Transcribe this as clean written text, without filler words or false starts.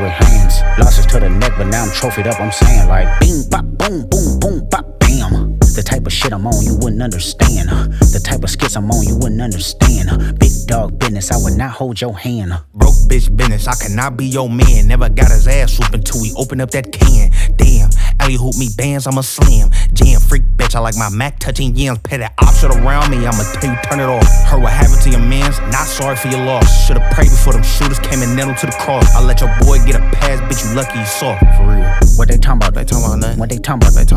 with hands. Losses to the neck, but now I'm trophied up. I'm saying like bing, bop, boom, boom, boom, bop, bam. The type of shit I'm on, you wouldn't understand. The type of skits I'm on, you wouldn't understand. Big dog business, I would not hold your hand. Broke bitch business, I cannot be your man. Never got his ass whooped until we open up that can. Damn, alley hoop me bands, I'm a slam. Jam freak bitch, I like my Mac touching yams. Petty option around me, I'ma tell you turn it off. Heard what happened to your mans, not sorry for your loss. Should've prayed before them shooters came and nailed him to the cross. I let your boy get a pass, bitch, you lucky you saw. For real. What they talking about? They talking about nothing. What they talking about? They talking